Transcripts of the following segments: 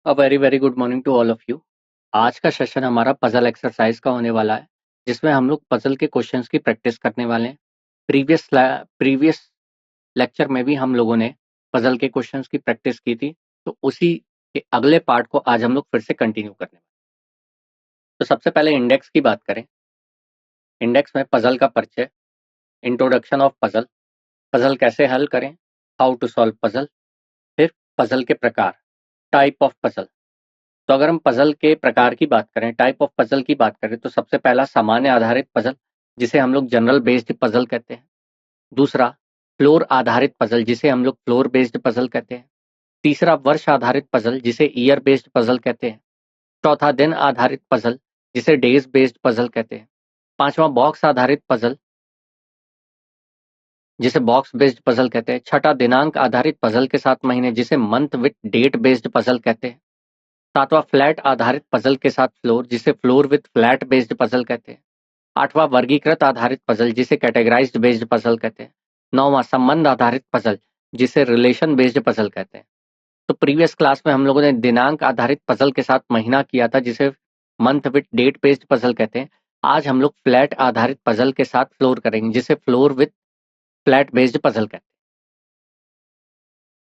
A very very good morning to all of you. आज का session हमारा puzzle exercise का होने वाला है, जिसमें हम लोग पजल के क्वेश्चंस की प्रैक्टिस करने वाले हैं। प्रीवियस लेक्चर में भी हम लोगों ने पजल के क्वेश्चंस की प्रैक्टिस की थी, तो उसी के अगले पार्ट को आज हम लोग फिर से कंटिन्यू करने वाले हैं। तो सबसे पहले इंडेक्स की बात करें। इंडेक्स में पजल का परिचय, इंट्रोडक्शन ऑफ पजल, पजल कैसे हल करें, हाउ टू सॉल्व पजल, फिर पजल के प्रकार, टाइप ऑफ पजल। तो अगर हम पजल के प्रकार की बात करें, टाइप ऑफ पजल की बात करें, तो सबसे पहला सामान्य आधारित पजल, जिसे हम लोग जनरल बेस्ड पजल कहते हैं। दूसरा फ्लोर आधारित पजल, जिसे हम लोग फ्लोर बेस्ड पजल कहते हैं। तीसरा वर्ष आधारित पजल, जिसे ईयर बेस्ड पजल कहते हैं। चौथा दिन आधारित पजल, जिसे डेज बेस्ड पजल कहते हैं। पांचवा बॉक्स आधारित पजल, जिसे बॉक्स बेस्ड पजल कहते हैं। छठा दिनांक आधारित पजल के साथ महीने, जिसे month with date based puzzle कहते हैं। सातवां फ्लैट आधारित पजल के साथ फ्लोर, जिसे floor with flat based puzzle कहते हैं। आठवां वर्गीकृत आधारित पजल, जिसे कैटेगराइज्ड बेस्ड पजल कहते हैं। नौवां संबंध आधारित पजल, जिसे रिलेशन बेस्ड पजल कहते हैं। तो प्रीवियस क्लास में हम लोगों ने दिनांक आधारित पजल के साथ महीना किया था, जिसे month with date based puzzle कहते हैं। आज हम लोग फ्लैट आधारित पजल के साथ फ्लोर करेंगे, जिसे floor with flat based puzzle कहते हैं।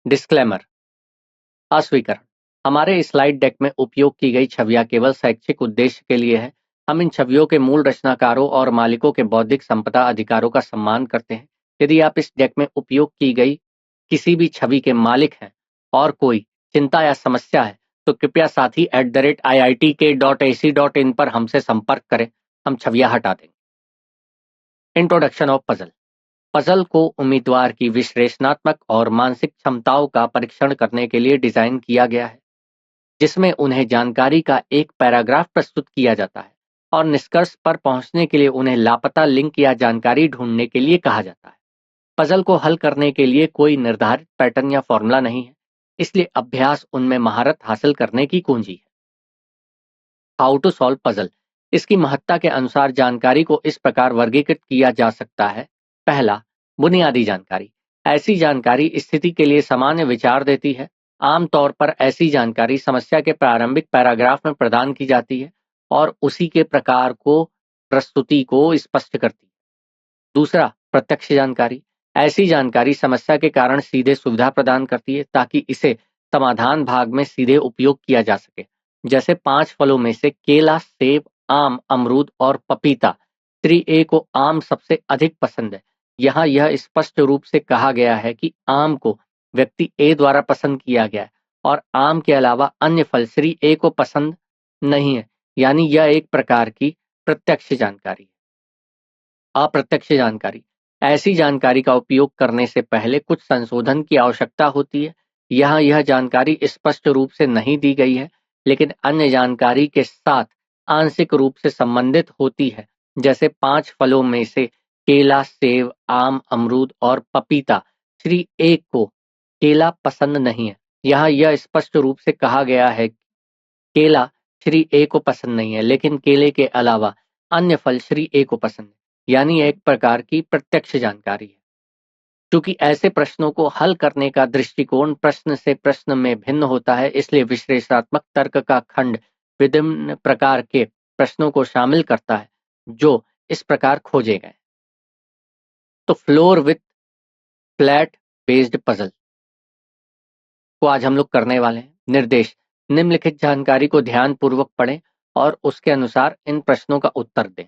डिस्क्लेमर, अस्वीकरण। हमारे स्लाइड डेक में उपयोग की गई छवियां केवल शैक्षिक उद्देश्य के लिए है। हम इन छवियों के मूल रचनाकारों और मालिकों के बौद्धिक संपदा अधिकारों का सम्मान करते हैं। यदि आप इस डेक में उपयोग की गई किसी भी छवि के मालिक हैं और कोई चिंता या समस्या है, तो कृपया sathi@iitk.ac.in पर हमसे संपर्क करें। हम छवियां हटा देंगे। Introduction of puzzle. पजल को उम्मीदवार की विश्लेषणात्मक और मानसिक क्षमताओं का परीक्षण करने के लिए डिजाइन किया गया है, जिसमें उन्हें जानकारी का एक पैराग्राफ प्रस्तुत किया जाता है और निष्कर्ष पर पहुंचने के लिए उन्हें लापता लिंक या जानकारी ढूंढने के लिए कहा जाता है। पजल को हल करने के लिए कोई निर्धारित पैटर्न या फॉर्मूला नहीं है, इसलिए अभ्यास उनमें महारत हासिल करने की कुंजी है। How to solve puzzle. इसकी महत्ता के अनुसार जानकारी को इस प्रकार वर्गीकृत किया जा सकता है। पहला, बुनियादी जानकारी। ऐसी जानकारी स्थिति के लिए सामान्य विचार देती है। आमतौर पर ऐसी जानकारी समस्या के प्रारंभिक पैराग्राफ में प्रदान की जाती है और उसी के प्रकार को प्रस्तुति को स्पष्ट करती है। दूसरा, प्रत्यक्ष जानकारी। ऐसी जानकारी समस्या के कारण सीधे सुविधा प्रदान करती है, ताकि इसे समाधान भाग में सीधे उपयोग किया जा सके। जैसे 5 फलों में से केला, सेब, आम, अमरूद और पपीता। श्री ए को आम सबसे अधिक पसंद है। यहाँ यह स्पष्ट रूप से कहा गया है कि आम को व्यक्ति ए द्वारा पसंद किया गया है और आम के अलावा अन्य फल श्री ए को पसंद नहीं है। यानी यह एक प्रकार की प्रत्यक्ष जानकारी है। अप्रत्यक्ष जानकारी। ऐसी जानकारी का उपयोग करने से पहले कुछ संशोधन की आवश्यकता होती है। यहाँ यह जानकारी स्पष्ट रूप से नहीं दी गई है, लेकिन अन्य जानकारी के साथ आंशिक रूप से संबंधित होती है। जैसे 5 फलों में से केला, सेब, आम, अमरूद और पपीता। श्री एक को केला पसंद नहीं है। यहाँ यह स्पष्ट रूप से कहा गया है कि केला श्री ए को पसंद नहीं है, लेकिन केले के अलावा अन्य फल श्री ए को पसंद है। यानी एक प्रकार की प्रत्यक्ष जानकारी है। क्योंकि ऐसे प्रश्नों को हल करने का दृष्टिकोण प्रश्न से प्रश्न में भिन्न होता है, इसलिए विश्लेषणात्मक तर्क का खंड विभिन्न प्रकार के प्रश्नों को शामिल करता है, जो इस प्रकार खोजे गए। तो floor with flat based puzzle को आज हम लोग करने वाले हैं। निर्देश, निम्नलिखित जानकारी को ध्यान पूर्वक पढ़ें और उसके अनुसार इन प्रश्नों का उत्तर दें।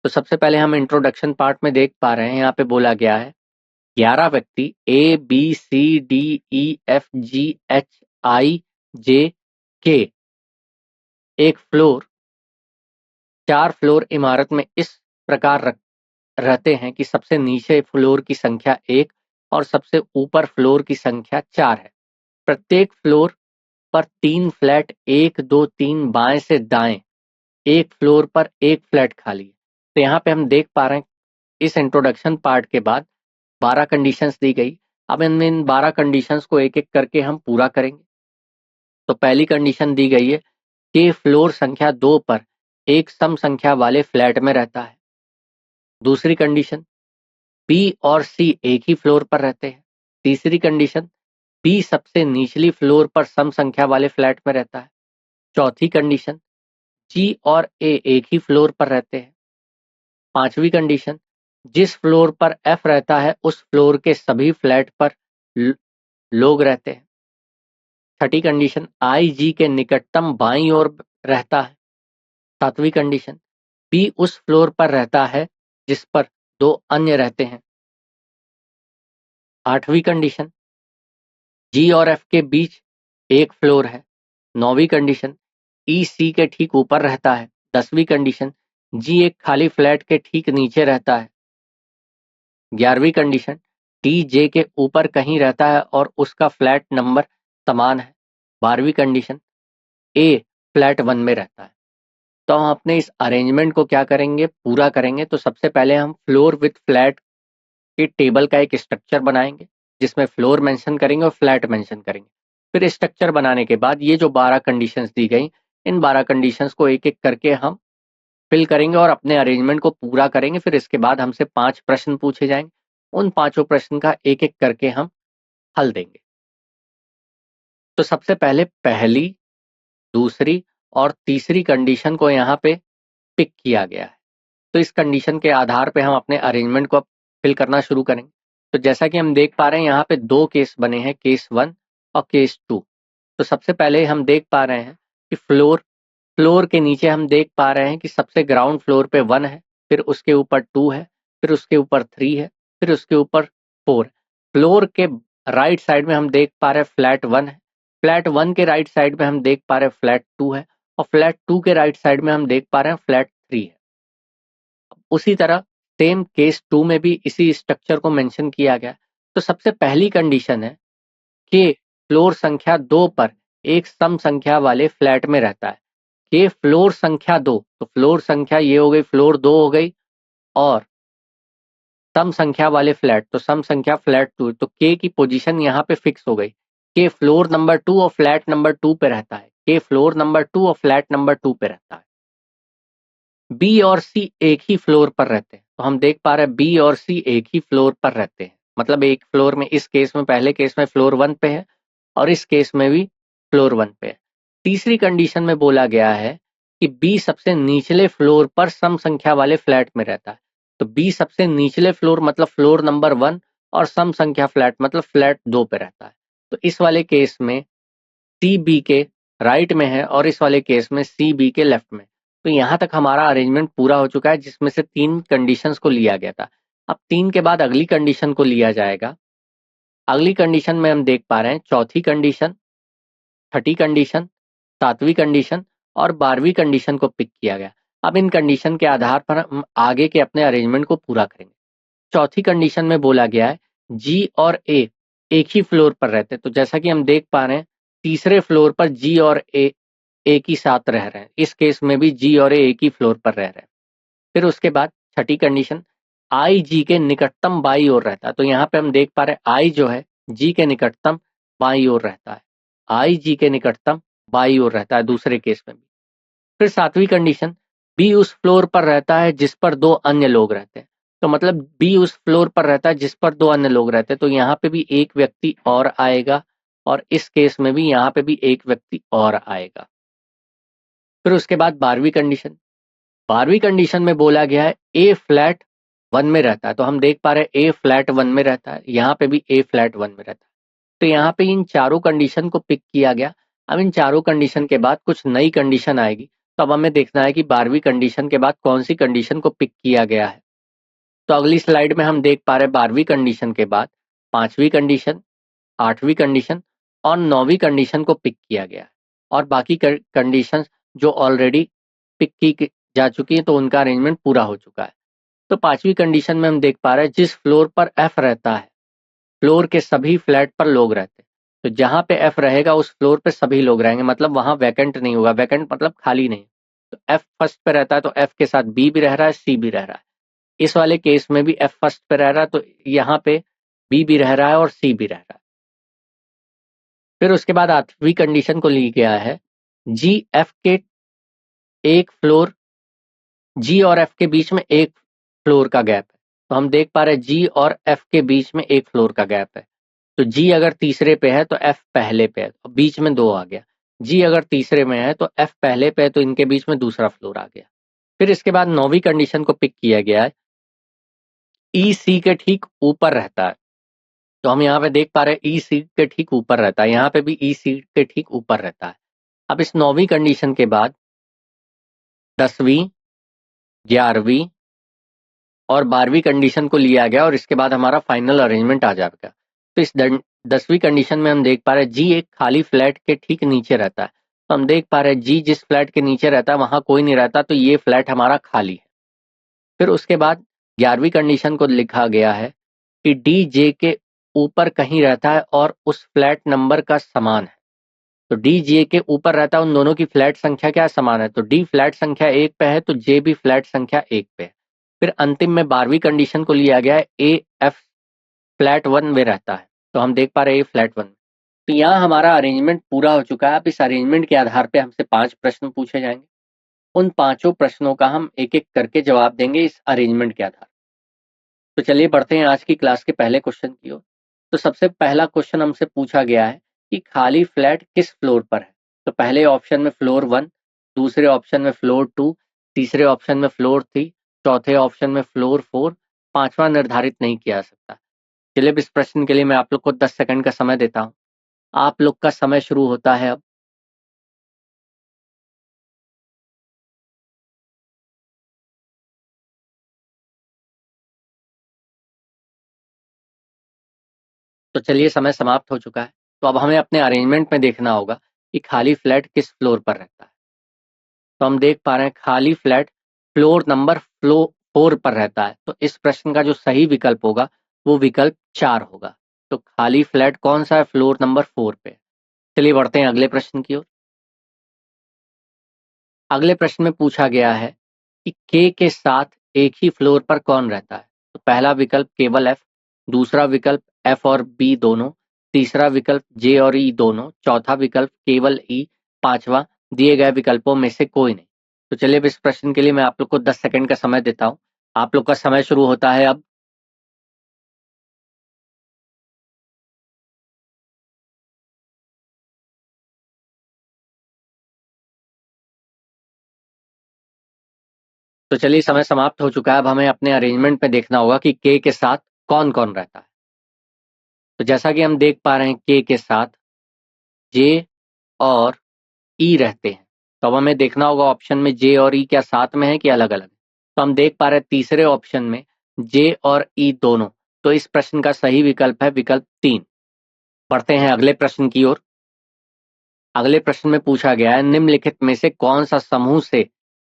तो सबसे पहले हम इंट्रोडक्शन पार्ट में देख पा रहे हैं, यहाँ पे बोला गया है 11 व्यक्ति ABCDEFGHIJK एक फ्लोर 4 फ्लोर इमारत में इस प्रकार रहते हैं कि सबसे नीचे फ्लोर की संख्या 1 और सबसे ऊपर फ्लोर की संख्या 4 है। प्रत्येक फ्लोर पर 3 फ्लैट 1, 2, 3 बाएं से दाएं, एक फ्लोर पर एक फ्लैट खाली है। तो यहाँ पे हम देख पा रहे हैं इस इंट्रोडक्शन पार्ट के बाद 12 कंडीशंस दी गई। अब इन 12 कंडीशंस को एक एक करके हम पूरा करेंगे। तो पहली कंडीशन दी गई है कि फ्लोर संख्या 2 पर एक सम संख्या वाले फ्लैट में रहता है। दूसरी कंडीशन, बी और सी एक ही फ्लोर पर रहते हैं। तीसरी कंडीशन, बी सबसे निचली फ्लोर पर सम संख्या वाले फ्लैट में रहता है। चौथी कंडीशन, जी और ए एक ही फ्लोर पर रहते हैं। पांचवी कंडीशन, जिस फ्लोर पर एफ रहता है उस फ्लोर के सभी फ्लैट पर लोग रहते हैं। छठी कंडीशन, आई जी के निकटतम बाईं ओर रहता है। सातवीं कंडीशन, बी उस फ्लोर पर रहता है जिस पर दो अन्य रहते हैं। आठवीं कंडीशन, जी और एफ के बीच एक फ्लोर है। नौवीं कंडीशन, ई सी के ठीक ऊपर रहता है। 10वीं कंडीशन, जी एक खाली फ्लैट के ठीक नीचे रहता है। 11वीं कंडीशन, डी जे के ऊपर कहीं रहता है और उसका फ्लैट नंबर समान है। 12वीं कंडीशन, ए फ्लैट 1 में रहता है। तो हम अपने इस अरेंजमेंट को क्या करेंगे, पूरा करेंगे। तो सबसे पहले हम फ्लोर विथ फ्लैट के टेबल का एक स्ट्रक्चर बनाएंगे जिसमें फ्लोर मेंशन करेंगे और फ्लैट मेंशन करेंगे। फिर स्ट्रक्चर बनाने के बाद ये जो 12 कंडीशंस दी गई, इन 12 कंडीशंस को एक एक करके हम फिल करेंगे और अपने अरेंजमेंट को पूरा करेंगे। फिर इसके बाद हमसे 5 प्रश्न पूछे जाएंगे, उन पांचों प्रश्न का एक एक करके हम हल देंगे। तो सबसे पहले पहली, दूसरी और तीसरी कंडीशन को यहाँ पे पिक किया गया है। तो इस कंडीशन के आधार पे हम अपने अरेंजमेंट को फिल करना शुरू करेंगे। तो जैसा कि हम देख पा रहे हैं यहाँ पे 2 केस बने हैं, केस 1 और केस 2। तो सबसे पहले हम देख पा रहे हैं कि फ्लोर फ्लोर के नीचे हम देख पा रहे हैं कि सबसे ग्राउंड फ्लोर पे 1 है, फिर उसके ऊपर 2 है, फिर उसके ऊपर 3 है, फिर उसके ऊपर 4 है। फ्लोर के राइट साइड में हम देख पा रहे हैं फ्लैट 1 है, फ्लैट 1 के राइट साइड में हम देख पा रहे हैं फ्लैट 2 है, और फ्लैट 2 के राइट साइड में हम देख पा रहे हैं फ्लैट 3 है। उसी तरह सेम केस 2 में भी इसी स्ट्रक्चर को मेंशन किया गया। तो सबसे पहली कंडीशन है कि फ्लोर संख्या 2 पर एक सम संख्या वाले फ्लैट में रहता है। के फ्लोर संख्या 2, तो फ्लोर संख्या ये हो गई, फ्लोर 2 हो गई, और सम संख्या वाले फ्लैट, तो सम संख्या फ्लैट 2, तो के की पोजीशन यहाँ पे फिक्स हो गई। के फ्लोर नंबर 2 और फ्लैट नंबर 2 पे रहता है। के फ्लोर नंबर 2 और फ्लैट नंबर 2 पे रहता है। बी और सी एक ही फ्लोर पर रहते हैं। तो हम देख पा रहे हैं बी और सी एक ही फ्लोर पर रहते हैं, मतलब एक फ्लोर में, इस केस में, पहले केस में फ्लोर 1 पे है और इस केस में भी फ्लोर 1 पे है। तीसरी कंडीशन में बोला गया है कि बी सबसे निचले फ्लोर पर सम संख्या वाले फ्लैट में रहता है। तो बी सबसे निचले फ्लोर मतलब फ्लोर नंबर 1, और सम संख्या फ्लैट मतलब फ्लैट 2 पे रहता है। तो इस वाले केस में सी बी के राइट में है और इस वाले केस में सी बी के लेफ्ट में। तो यहाँ तक हमारा अरेंजमेंट पूरा हो चुका है, जिसमें से 3 कंडीशंस को लिया गया था। अब 3 के बाद अगली कंडीशन को लिया जाएगा। अगली कंडीशन में हम देख पा रहे हैं चौथी कंडीशन, छठी कंडीशन, सातवीं कंडीशन और 12वीं कंडीशन को पिक किया गया। अब इन कंडीशन के आधार पर हम आगे के अपने अरेंजमेंट को पूरा करेंगे। चौथी कंडीशन में बोला गया है जी और ए एक ही फ्लोर पर रहते हैं। तो जैसा कि हम देख पा रहे हैं तीसरे फ्लोर पर जी और ए एक ही साथ रह रहे हैं। इस केस में भी जी और ए एक ही फ्लोर पर रह रहे हैं। फिर उसके बाद छठी कंडीशन, आई जी के निकटतम बाई ओर रहता है। तो यहाँ पे हम देख पा रहे हैं आई जो है जी के निकटतम बाई ओर रहता है। आई जी के निकटतम बाई ओर रहता है दूसरे केस में भी। फिर सातवीं कंडीशन, बी उस फ्लोर पर रहता है जिस पर दो अन्य लोग रहते हैं। तो मतलब बी उस फ्लोर पर रहता है जिस पर दो अन्य लोग रहते हैं। तो यहाँ पे भी एक व्यक्ति और आएगा और इस केस में भी यहाँ पे भी एक व्यक्ति और आएगा। फिर उसके बाद 12वीं कंडीशन, 12वीं कंडीशन में बोला गया है ए फ्लैट 1 में रहता है। तो हम देख पा रहे हैं ए फ्लैट 1 में रहता है, यहाँ पे भी ए फ्लैट 1 में रहता है। तो यहाँ पे इन चारों कंडीशन को पिक किया गया। अब इन चारों कंडीशन के बाद कुछ नई कंडीशन आएगी, तो अब हमें देखना है कि 12वीं कंडीशन के बाद कौन सी कंडीशन को पिक किया गया है। तो अगली स्लाइड में हम देख पा रहे हैं 12वीं कंडीशन के बाद 5वीं कंडीशन, 8वीं कंडीशन और 9वीं कंडीशन को पिक किया गया है, और बाकी कंडीशन जो ऑलरेडी पिक की जा चुकी है तो उनका अरेंजमेंट पूरा हो चुका है। तो 5वीं कंडीशन में हम देख पा रहे हैं जिस फ्लोर पर एफ रहता है, फ्लोर के सभी फ्लैट पर लोग रहते हैं। तो जहां पे एफ रहेगा उस फ्लोर पे सभी लोग रहेंगे, मतलब वहां वैकेंट नहीं होगा। वैकेंट मतलब खाली नहीं। तो एफ फर्स्ट पे रहता है तो एफ के साथ बी भी रह रहा है, सी भी रह रहा है। इस वाले केस में भी एफ फर्स्ट पे रह रहा है तो यहाँ पे बी भी रह रहा है और सी भी रह रहा है। फिर उसके बाद 8वीं कंडीशन को ली गया है जी एफ के एक फ्लोर, जी और एफ के बीच में एक फ्लोर का गैप है। तो हम देख पा रहे हैं जी और एफ के बीच में एक फ्लोर का गैप है। तो जी अगर तीसरे पे है तो एफ पहले पे है, तो बीच में 2 आ गया। जी अगर तीसरे में है तो एफ पहले पे है, तो इनके बीच में दूसरा फ्लोर आ गया। फिर इसके बाद 9वीं कंडीशन को पिक किया गया है, ई सी के ठीक ऊपर रहता है। तो हम यहाँ पे देख पा रहे हैं ई सी के ठीक ऊपर रहता है, यहाँ पे भी ई सी के ठीक ऊपर रहता है। अब इस 9वीं कंडीशन के बाद 10वीं, 11वीं और 12वीं कंडीशन को लिया गया और इसके बाद हमारा फाइनल अरेंजमेंट आ जाएगा। तो इस 10वीं कंडीशन में हम देख पा रहे हैं जी एक खाली फ्लैट के ठीक नीचे रहता है। तो हम देख पा रहे हैं जी जिस फ्लैट के नीचे रहता है वहां कोई नहीं रहता, तो ये फ्लैट हमारा खाली है। फिर उसके बाद 11वीं कंडीशन को लिखा गया है कि डी जे के ऊपर कहीं रहता है और उस फ्लैट नंबर का समान है। तो डी जे के ऊपर रहता है, उन दोनों की फ्लैट संख्या क्या समान है, तो डी फ्लैट संख्या 1 पे है तो जे भी फ्लैट संख्या 1 पे है। फिर अंतिम में 12वीं कंडीशन को लिया गया है ए एफ फ्लैट 1 में रहता है। तो हम देख पा रहे हैं ए फ्लैट 1। तो यहाँ हमारा अरेंजमेंट पूरा हो चुका है। अब इस अरेंजमेंट के आधार पे हमसे 5 प्रश्न पूछे जाएंगे। उन पांचों प्रश्नों का हम एक एक करके जवाब देंगे इस अरेंजमेंट के आधार। तो चलिए बढ़ते हैं आज की क्लास के पहले क्वेश्चन की ओर। तो सबसे पहला क्वेश्चन हमसे पूछा गया है कि खाली फ्लैट किस फ्लोर पर है। तो पहले ऑप्शन में फ्लोर 1, दूसरे ऑप्शन में फ्लोर 2, तीसरे ऑप्शन में फ्लोर 3, चौथे ऑप्शन में फ्लोर 4, पांचवा निर्धारित नहीं किया जा सकता। चलिए अब इस प्रश्न के लिए मैं आप लोग को 10 सेकंड का समय देता हूं। आप लोग का समय शुरू होता है अब। तो चलिए समय समाप्त हो चुका है। तो अब हमें अपने अरेंजमेंट में देखना होगा कि खाली फ्लैट किस फ्लोर पर रहता है। तो हम देख पा रहे हैं खाली फ्लैट फ्लोर नंबर 4 पर रहता है। तो इस प्रश्न का जो सही विकल्प होगा वो विकल्प 4 होगा। तो खाली फ्लैट कौन सा है, फ्लोर नंबर 4 पे। चलिए बढ़ते हैं अगले प्रश्न की ओर। अगले प्रश्न में पूछा गया है कि के साथ एक ही फ्लोर पर कौन रहता है। तो पहला विकल्प केवल एफ, दूसरा विकल्प एफ और बी दोनों, तीसरा विकल्प जे और ई दोनों, चौथा विकल्प केवल ई, पांचवा दिए गए विकल्पों में से कोई नहीं। तो चलिए अब इस प्रश्न के लिए मैं आप लोग को 10 सेकंड का समय देता हूं। आप लोग का समय शुरू होता है अब। तो चलिए समय समाप्त हो चुका है। अब हमें अपने अरेंजमेंट में देखना होगा कि के साथ कौन कौन रहता है। तो जैसा कि हम देख पा रहे हैं के साथ जे और ई रहते हैं। तो अब हमें देखना होगा ऑप्शन में जे और ई क्या साथ में है कि अलग अलग। तो हम देख पा रहे हैं तीसरे ऑप्शन में जे और ई दोनों। तो इस प्रश्न का सही विकल्प है विकल्प 3। बढ़ते हैं अगले प्रश्न की ओर। अगले प्रश्न में पूछा गया है निम्नलिखित में से कौन सा समूह से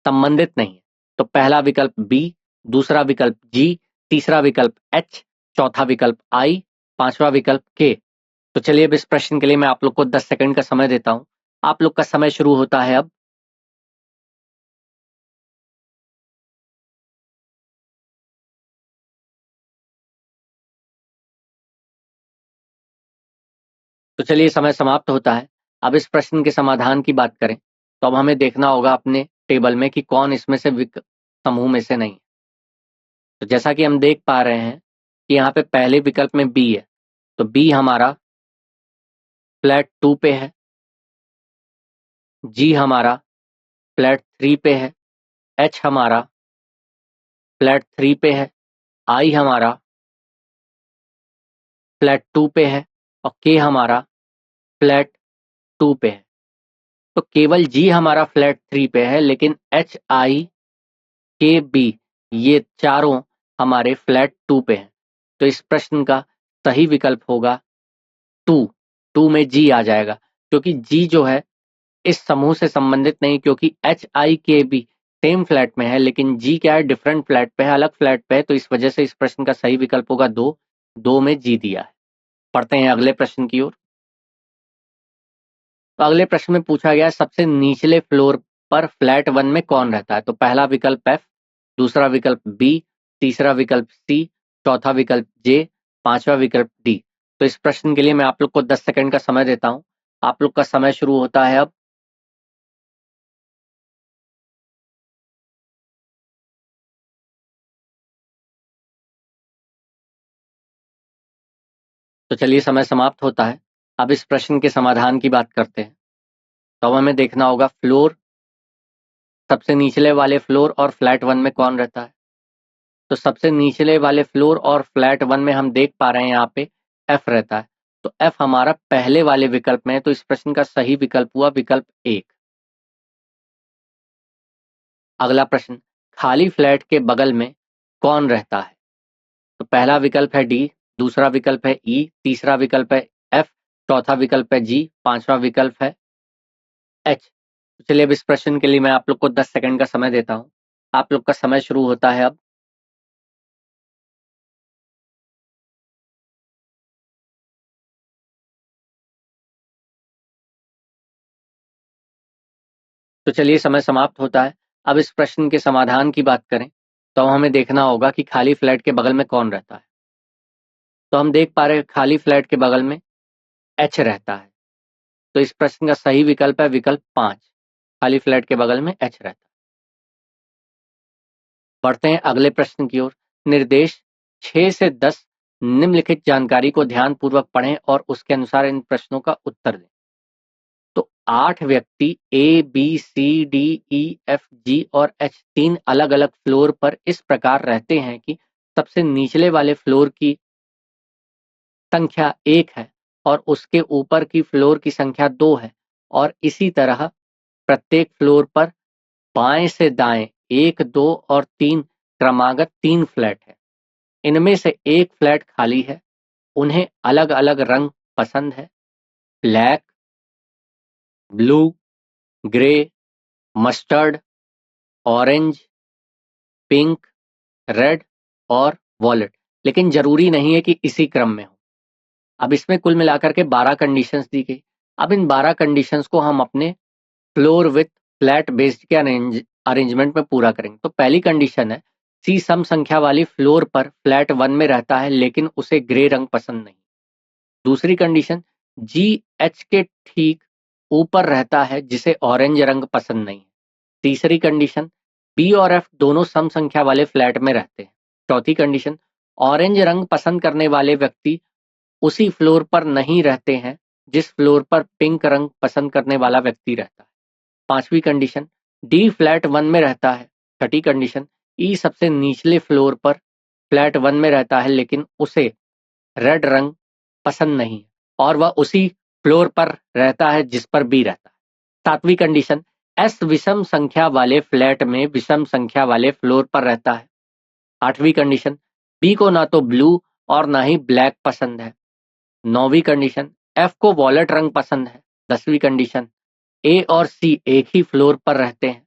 संबंधित नहीं है। तो पहला विकल्प बी, दूसरा विकल्प जी, तीसरा विकल्प एच, चौथा विकल्प आई, पांचवा विकल्प के। तो चलिए अब इस प्रश्न के लिए मैं आप लोग को 10 सेकंड का समय देता हूं। आप लोग का समय शुरू होता है अब। तो चलिए समय समाप्त होता है। अब इस प्रश्न के समाधान की बात करें तो अब हमें देखना होगा अपने टेबल में कि कौन इसमें से समूह में से नहीं है। तो जैसा कि हम देख पा रहे हैं कि यहाँ पे पहले विकल्प में बी है। तो बी हमारा फ्लैट 2 पे है, जी हमारा फ्लैट 3 पे है, एच हमारा फ्लैट 3 पे है, आई हमारा फ्लैट 2 पे है और के हमारा फ्लैट 2 पे है। तो केवल जी हमारा फ्लैट 3 पे है, लेकिन एच आई के बी ये चारों हमारे फ्लैट 2 पे हैं। तो इस प्रश्न का सही विकल्प होगा 2। 2 में जी आ जाएगा, क्योंकि जी जो है इस समूह से संबंधित नहीं, क्योंकि एच आई के बी सेम फ्लैट में है, लेकिन जी क्या है डिफरेंट फ्लैट पे है, अलग फ्लैट पे है। तो इस वजह से इस प्रश्न का सही विकल्प होगा 2। 2 में जी दिया है। पढ़ते हैं अगले प्रश्न की ओर। तो अगले प्रश्न में पूछा गया है सबसे निचले फ्लोर पर फ्लैट 1 में कौन रहता है। तो पहला विकल्प एफ, दूसरा विकल्प बी, तीसरा विकल्प सी, चौथा विकल्प जे, पांचवा विकल्प डी। तो इस प्रश्न के लिए मैं आप लोग को 10 सेकंड का समय देता हूं। आप लोग का समय शुरू होता है अब। तो चलिए समय समाप्त होता है। अब इस प्रश्न के समाधान की बात करते हैं। तो अब हमें देखना होगा फ्लोर, सबसे निचले वाले फ्लोर और फ्लैट वन में कौन रहता है। तो सबसे निचले वाले फ्लोर और फ्लैट वन में हम देख पा रहे हैं यहाँ पे एफ रहता है। तो एफ हमारा पहले वाले विकल्प में है, तो इस प्रश्न का सही विकल्प हुआ विकल्प 1। अगला प्रश्न, खाली फ्लैट के बगल में कौन रहता है। तो पहला विकल्प है डी, दूसरा विकल्प है ई, तीसरा विकल्प है एफ, चौथा विकल्प है जी, पांचवा विकल्प है एच। तो चलिए अब इस प्रश्न के लिए मैं आप लोग को 10 सेकंड का समय देता हूं। आप लोग का समय शुरू होता है अब। तो चलिए समय समाप्त होता है। अब इस प्रश्न के समाधान की बात करें तो हमें देखना होगा कि खाली फ्लैट के बगल में कौन रहता है। तो हम देख पा रहे हैं खाली फ्लैट के बगल में एच रहता है। तो इस प्रश्न का सही विकल्प है विकल्प 5। खाली फ्लैट के बगल में एच रहता है। बढ़ते हैं अगले प्रश्न की ओर। निर्देश 6 से 10 निम्नलिखित जानकारी को ध्यानपूर्वक पढ़ें और उसके अनुसार इन प्रश्नों का उत्तर दें। तो 8 व्यक्ति A B C D E F G और एच 3 अलग अलग फ्लोर पर इस प्रकार रहते हैं कि सबसे निचले वाले फ्लोर की संख्या 1 है और उसके ऊपर की फ्लोर की संख्या 2 है, और इसी तरह प्रत्येक फ्लोर पर बाएं से दाएं 1, 2 और 3 क्रमागत 3 फ्लैट है। इनमें से एक फ्लैट खाली है। उन्हें अलग अलग रंग पसंद है, black, blue, grey, mustard, orange, pink, red और वॉलेट। लेकिन जरूरी नहीं है कि इसी क्रम में हो। अब इसमें कुल मिलाकर के 12 कंडीशंस दी गई। अब इन 12 कंडीशंस को हम अपने फ्लोर विथ फ्लैट बेस्ड के अरेंजमेंट में पूरा करेंगे। तो पहली कंडीशन है सी सम संख्या वाली फ्लोर पर फ्लैट वन में रहता है लेकिन उसे ग्रे रंग पसंद नहीं। दूसरी कंडीशन, जी एच के ठीक ऊपर रहता है जिसे ऑरेंज रंग पसंद नहीं है। तीसरी कंडीशन, बी और एफ दोनों सम संख्या वाले फ्लैट में रहते हैं। चौथी कंडीशन, ऑरेंज रंग पसंद करने वाले व्यक्ति उसी फ्लोर पर नहीं रहते हैं जिस फ्लोर पर पिंक रंग पसंद करने वाला व्यक्ति रहता है। पांचवी कंडीशन, डी फ्लैट वन में रहता है। छठी कंडीशन, ई सबसे निचले फ्लोर पर फ्लैट वन में रहता है लेकिन उसे रेड रंग पसंद नहीं है और वह उसी फ्लोर पर रहता है जिस पर बी रहता है। सातवीं कंडीशन, एस विषम संख्या वाले फ्लैट में विषम संख्या वाले फ्लोर पर रहता है। आठवीं कंडीशन, बी को ना तो ब्लू और ना ही ब्लैक पसंद है। नौवीं कंडीशन, एफ को वॉलेट रंग पसंद है। 10वीं कंडीशन, ए और सी एक ही फ्लोर पर रहते हैं।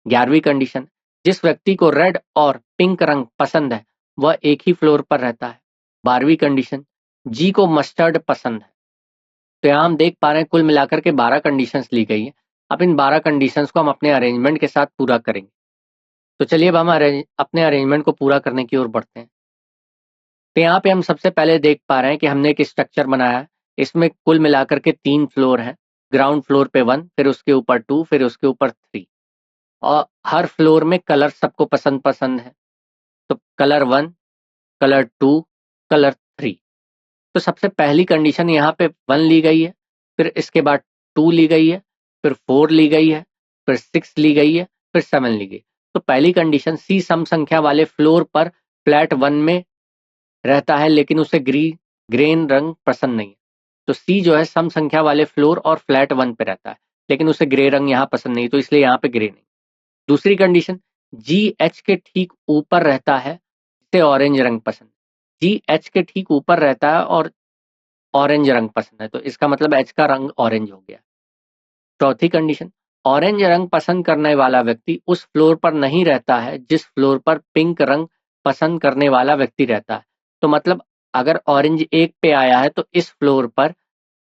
11वीं कंडीशन, जिस व्यक्ति को रेड और पिंक रंग पसंद है वह एक ही फ्लोर पर रहता है। 12वीं कंडीशन, जी को मस्टर्ड पसंद है। तो यहाँ हम देख पा रहे हैं कुल मिलाकर के 12 कंडीशंस ली गई है। अब इन 12 कंडीशंस को हम अपने अरेंजमेंट के साथ पूरा करेंगे। तो चलिए अब हम अपने अरेंजमेंट को पूरा करने की ओर बढ़ते हैं। तो यहाँ पे हम सबसे पहले देख पा रहे हैं कि हमने एक स्ट्रक्चर बनाया है। इसमें कुल मिलाकर के 3 फ्लोर हैं। ग्राउंड फ्लोर पे 1, फिर उसके ऊपर 2, फिर उसके ऊपर 3, और हर फ्लोर में कलर सबको पसंद पसंद है। तो कलर 1, कलर 2, कलर 3। तो सबसे पहली कंडीशन यहाँ पे 1 ली गई है, फिर इसके बाद 2 ली गई है, फिर 4 ली गई है, फिर 6 ली गई है, फिर 7 ली गई। तो पहली कंडीशन, सी सम संख्या वाले फ्लोर पर फ्लैट 1 में रहता है लेकिन उसे ग्रेन रंग पसंद नहीं है। तो सी जो है सम संख्या वाले फ्लोर और फ्लैट 1 पे रहता है लेकिन उसे ग्रे रंग यहाँ पसंद नहीं, तो इसलिए यहाँ पे ग्रे नहीं। दूसरी कंडीशन, जी एच के ठीक ऊपर रहता है जिसे ऑरेंज रंग पसंद है। जी एच के ठीक ऊपर रहता है और ऑरेंज रंग पसंद है, तो इसका मतलब एच का रंग ऑरेंज हो गया। चौथी कंडीशन, ऑरेंज रंग पसंद करने वाला व्यक्ति उस फ्लोर पर नहीं रहता है जिस फ्लोर पर पिंक रंग पसंद करने वाला व्यक्ति रहता है। तो मतलब अगर ऑरेंज 1 पे आया है तो इस फ्लोर पर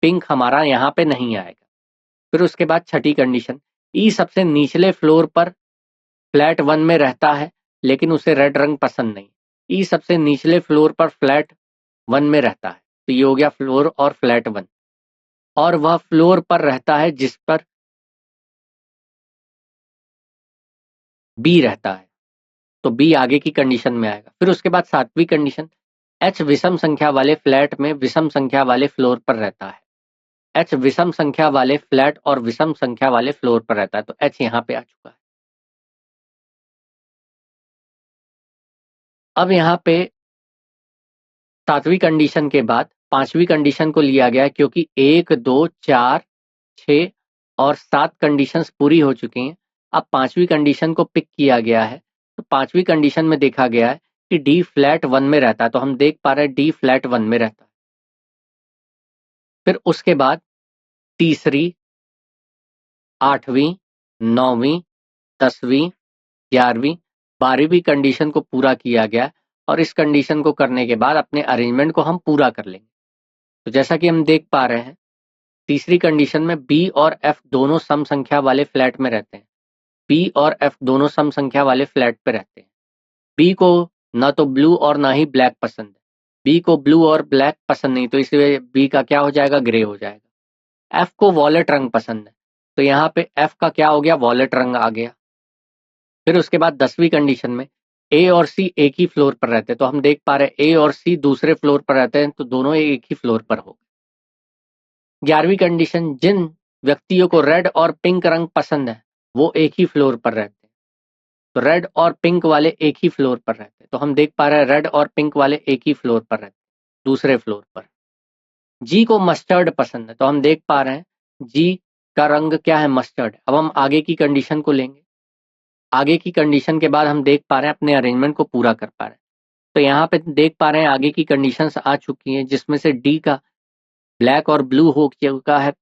पिंक हमारा यहाँ पे नहीं आएगा। फिर उसके बाद छठी कंडीशन, ई सबसे निचले फ्लोर पर फ्लैट 1 में रहता है लेकिन उसे रेड रंग पसंद नहीं। ई सबसे निचले फ्लोर पर फ्लैट 1 में रहता है, तो ये हो गया फ्लोर और फ्लैट 1, और वह फ्लोर पर रहता है जिस पर बी रहता है, तो बी आगे की कंडीशन में आएगा। फिर उसके बाद सातवीं कंडीशन, H विषम संख्या वाले फ्लैट में विषम संख्या वाले फ्लोर पर रहता है। H विषम संख्या वाले फ्लैट और विषम संख्या वाले फ्लोर पर रहता है, तो H यहाँ पे आ चुका है। अब यहाँ पे 7वीं कंडीशन के बाद 5वीं कंडीशन को लिया गया, क्योंकि 1, 2, 4, 6 और 7 कंडीशंस पूरी हो चुकी हैं। अब 5वीं कंडीशन को पिक किया गया है, तो 5वीं कंडीशन में देखा गया है कि D फ्लैट 1 में रहता है, तो हम देख पा रहे हैं D फ्लैट 1 में रहता है। फिर उसके बाद तीसरी, 8वीं, 9वीं, 10वीं, 11वीं, 12वीं कंडीशन को पूरा किया गया, और इस कंडीशन को करने के बाद अपने अरेंजमेंट को हम पूरा कर लेंगे। तो जैसा कि हम देख पा रहे हैं, तीसरी कंडीशन में बी और एफ दोनों सम संख्या वाले फ्लैट में रहते हैं। बी और एफ दोनों सम संख्या वाले फ्लैट पे रहते हैं। बी को ना तो ब्लू और ना ही ब्लैक पसंद है। बी को ब्लू और ब्लैक पसंद नहीं, तो इसलिए बी का क्या हो जाएगा, ग्रे हो जाएगा। एफ को वॉलेट रंग पसंद है, तो यहाँ पे एफ का क्या हो गया, वॉलेट रंग आ गया। फिर उसके बाद 10वीं कंडीशन में ए और सी एक ही फ्लोर पर रहते हैं, तो हम देख पा रहे हैं ए और सी दूसरे फ्लोर पर रहते हैं, तो दोनों एक ही फ्लोर पर हो। 11वीं कंडीशन, जिन व्यक्तियों को रेड और पिंक रंग पसंद है वो एक ही फ्लोर पर रहते हैं, तो रेड और पिंक वाले एक ही फ्लोर पर रहते हैं, तो हम देख पा रहे हैं रेड और पिंक वाले एक ही फ्लोर पर रहते हैं, दूसरे फ्लोर पर। जी को मस्टर्ड पसंद है, तो हम देख पा रहे हैं जी का रंग क्या है, मस्टर्ड। अब हम आगे की कंडीशन को लेंगे। आगे की कंडीशन के बाद हम देख पा रहे हैं अपने अरेंजमेंट को पूरा कर पा रहे हैं, तो यहाँ पे देख पा रहे हैं आगे की कंडीशंस आ चुकी हैं, जिसमें से डी का ब्लैक और ब्लू हो चुका है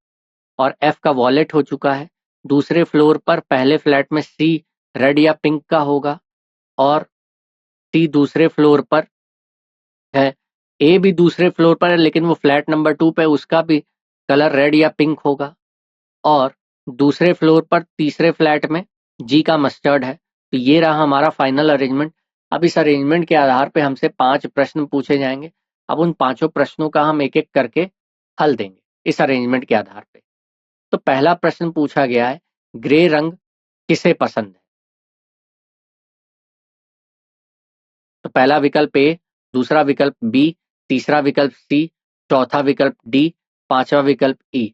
और एफ का वॉलेट हो चुका है। दूसरे फ्लोर पर पहले फ्लैट में सी रेड या पिंक का होगा और सी दूसरे फ्लोर पर है। ए भी दूसरे फ्लोर पर है, लेकिन वो फ्लैट नंबर 2 पे, उसका भी कलर रेड या पिंक होगा। और दूसरे फ्लोर पर तीसरे फ्लैट में जी का मस्टर्ड है। तो ये रहा हमारा फाइनल अरेंजमेंट। अब इस अरेंजमेंट के आधार पे हमसे 5 प्रश्न पूछे जाएंगे। अब उन 5 प्रश्नों का हम एक एक करके हल देंगे इस अरेंजमेंट के आधार पे। तो पहला प्रश्न पूछा गया है, ग्रे रंग किसे पसंद है? तो पहला विकल्प ए, दूसरा विकल्प बी, तीसरा विकल्प सी, चौथा विकल्प डी, पांचवा विकल्प ई।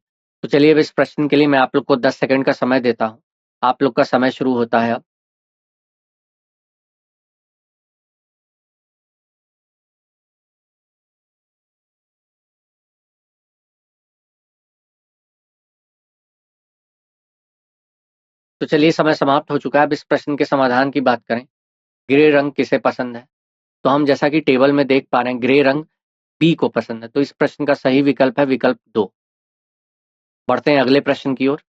तो चलिए अब इस प्रश्न के लिए मैं आप लोग को 10 सेकंड का समय देता हूं। आप लोग का समय शुरू होता है अब। तो चलिए समय समाप्त हो चुका है। अब इस प्रश्न के समाधान की बात करें, ग्रे रंग किसे पसंद है? तो हम जैसा कि टेबल में देख पा रहे हैं, ग्रे रंग बी को पसंद है, तो इस प्रश्न का सही विकल्प है विकल्प 2। बढ़ते हैं अगले प्रश्न की ओर।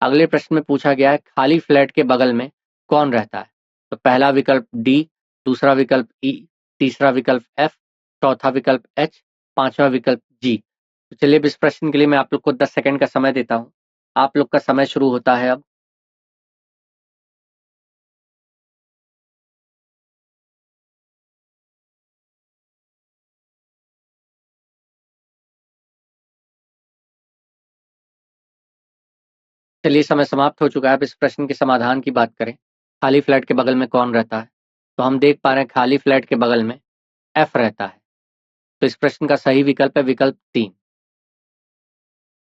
अगले प्रश्न में पूछा गया है, खाली फ्लैट के बगल में कौन रहता है? तो पहला विकल्प डी, दूसरा विकल्प ई, तीसरा विकल्प एफ, चौथा विकल्प एच, पांचवा विकल्प जी। तो चलिए अब इस प्रश्न के लिए मैं आप लोग को 10 सेकंड का समय देता हूं। आप लोग का समय शुरू होता है अब। चलिए समय समाप्त हो चुका है। अब इस प्रश्न के समाधान की बात करें, खाली फ्लैट के बगल में कौन रहता है? तो हम देख पा रहे हैं खाली फ्लैट के बगल में एफ रहता है, तो इस प्रश्न का सही विकल्प है विकल्प 3।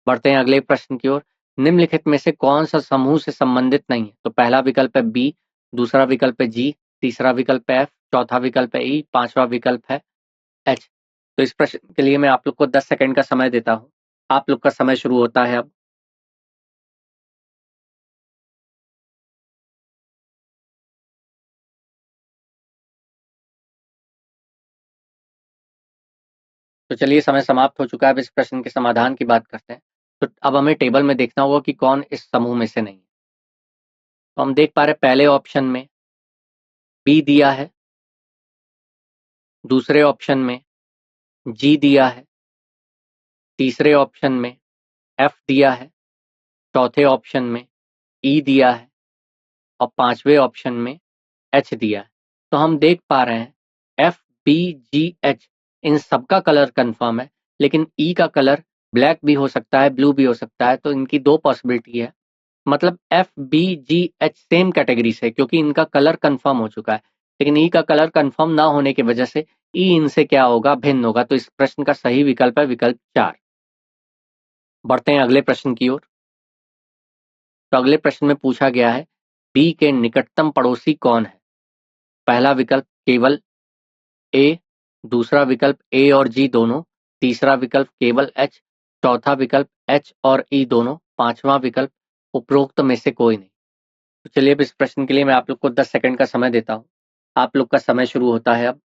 बढ़ते हैं अगले प्रश्न की ओर। निम्नलिखित में से कौन सा समूह से संबंधित नहीं है? तो पहला विकल्प है बी, दूसरा विकल्प है जी, तीसरा विकल्प है एफ, चौथा विकल्प है ई, पांचवा विकल्प है एच। तो इस प्रश्न के लिए मैं आप लोग को 10 सेकंड का समय देता हूं। आप लोग का समय शुरू होता है अब। तो चलिए समय समाप्त हो चुका है। अब इस प्रश्न के समाधान की बात करते हैं। तो अब हमें टेबल में देखना होगा कि कौन इस समूह में से नहीं है। तो हम देख पा रहे हैं पहले ऑप्शन में बी दिया है, दूसरे ऑप्शन में जी दिया है, तीसरे ऑप्शन में एफ दिया है, चौथे ऑप्शन में ई दिया है और पांचवें ऑप्शन में एच दिया है। तो हम देख पा रहे हैं एफ, बी, जी, एच, इन सबका कलर कंफर्म है, लेकिन ई का कलर ब्लैक भी हो सकता है, ब्लू भी हो सकता है, तो इनकी 2 पॉसिबिलिटी है। मतलब एफ, बी, जी, एच सेम कैटेगरी से, क्योंकि इनका कलर कंफर्म हो चुका है, लेकिन ई का कलर कंफर्म ना होने की वजह से ई इनसे क्या होगा, भिन्न होगा। तो इस प्रश्न का सही विकल्प है विकल्प 4। बढ़ते हैं अगले प्रश्न की ओर। तो अगले प्रश्न में पूछा गया है, बी के निकटतम पड़ोसी कौन है? पहला विकल्प केवल ए, दूसरा विकल्प ए और जी दोनों, तीसरा विकल्प केवल एच, चौथा विकल्प एच और ई दोनों, पांचवा विकल्प उपरोक्त में से कोई नहीं। तो चलिए अब इस प्रश्न के लिए मैं आप लोग को 10 सेकंड का समय देता हूं। आप लोग का समय शुरू होता है अब।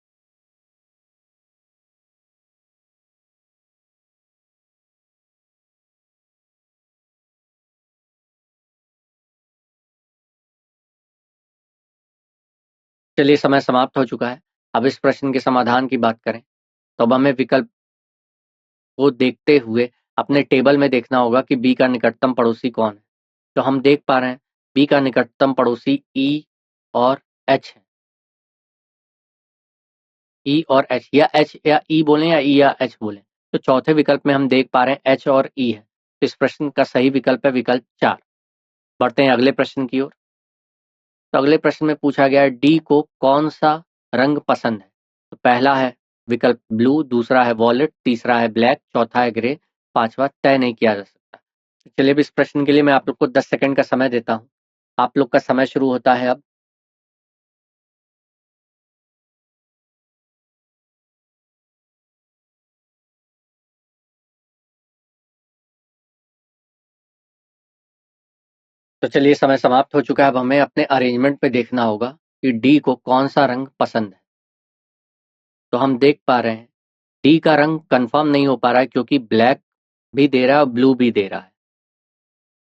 चलिए समय समाप्त हो चुका है। अब इस प्रश्न के समाधान की बात करें तो अब हमें विकल्प को देखते हुए अपने टेबल में देखना होगा कि बी का निकटतम पड़ोसी कौन है। तो हम देख पा रहे हैं बी का निकटतम पड़ोसी ई और एच है। ई और एच या ई बोलें या एच बोलें। तो चौथे विकल्प में हम देख पा रहे हैं एच और ई है। तो इस प्रश्न का सही विकल्प है विकल्प 4। बढ़ते हैं अगले प्रश्न की ओर। तो अगले प्रश्न में पूछा गया है, डी को कौन सा रंग पसंद है? तो पहला है विकल्प ब्लू, दूसरा है वॉलेट, तीसरा है ब्लैक, चौथा है ग्रे, पांचवा तय नहीं किया जा सकता। तो चलिए अब इस प्रश्न के लिए मैं आप लोग को 10 सेकंड का समय देता हूं। आप लोग का समय शुरू होता है अब। तो चलिए समय समाप्त हो चुका है। अब हमें अपने अरेंजमेंट पे देखना होगा कि डी को कौन सा रंग पसंद है। तो हम देख पा रहे हैं डी का रंग कंफर्म नहीं हो पा रहा है, क्योंकि ब्लैक भी दे रहा है और ब्लू भी दे रहा है,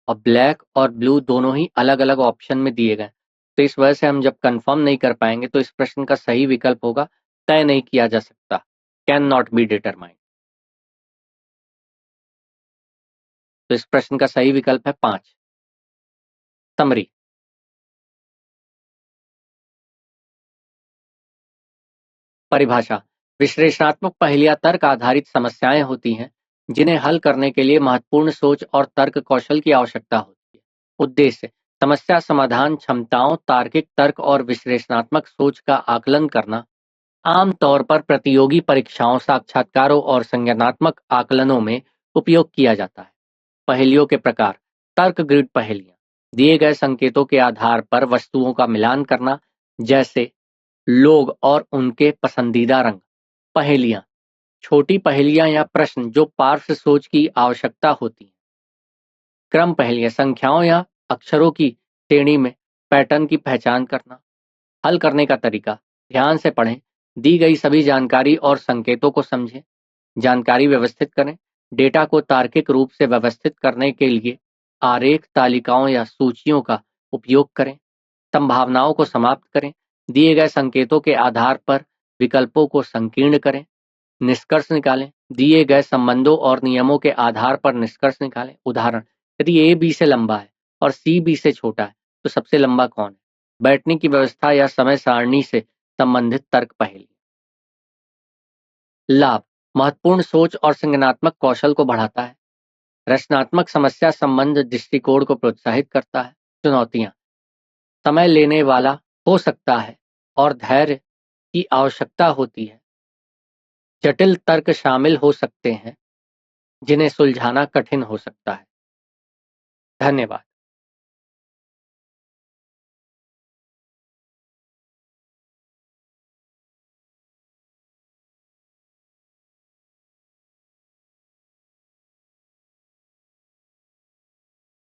और ब्लैक और ब्लू दोनों ही अलग अलग ऑप्शन में दिए गए। तो इस वजह से हम जब कंफर्म नहीं कर पाएंगे तो इस प्रश्न का सही विकल्प होगा तय नहीं किया जा सकता, कैन नॉट बी डिटरमाइंड। तो इस प्रश्न का सही विकल्प है 5। समरी। परिभाषा। विश्लेषणात्मक पहेलियां तर्क आधारित समस्याएं होती हैं जिन्हें हल करने के लिए महत्वपूर्ण सोच और तर्क कौशल की आवश्यकता होती है। उद्देश्य: समस्या समाधान क्षमताओं, तार्किक तर्क और विश्लेषणात्मक सोच का आकलन करना। आमतौर पर प्रतियोगी परीक्षाओं, साक्षात्कारों और संज्ञानात्मक आकलनों में उपयोग किया जाता है। पहेलियों के प्रकार: तर्क ग्रिड पहेलियां, दिए गए संकेतों के आधार पर वस्तुओं का मिलान करना, जैसे लोग और उनके पसंदीदा रंग। पहेलियां: छोटी पहेलियां या प्रश्न जो पार्श्व सोच की आवश्यकता होती हैं। क्रम पहेलियां: संख्याओं या अक्षरों की श्रेणी में पैटर्न की पहचान करना। हल करने का तरीका: ध्यान से पढ़ें, दी गई सभी जानकारी और संकेतों को समझें, जानकारी व्यवस्थित करें, डेटा को तार्किक रूप से व्यवस्थित करने के लिए आरेख, तालिकाओं या सूचियों का उपयोग करें, संभावनाओं को समाप्त करें, दिए गए संकेतों के आधार पर विकल्पों को संकीर्ण करें, निष्कर्ष निकालें, दिए गए संबंधों और नियमों के आधार पर निष्कर्ष निकालें। उदाहरण: यदि ए बी से लंबा है और सी बी से छोटा है तो सबसे लंबा कौन है? बैठने की व्यवस्था या समय सारणी से संबंधित तर्क पहेली। लाभ: महत्वपूर्ण सोच और संज्ञानात्मक कौशल को बढ़ाता है। रचनात्मक समस्या संबंध दृष्टिकोण को प्रोत्साहित करता है। चुनौतियां: समय लेने वाला हो सकता है और धैर्य की आवश्यकता होती है। जटिल तर्क शामिल हो सकते हैं जिन्हें सुलझाना कठिन हो सकता है। धन्यवाद।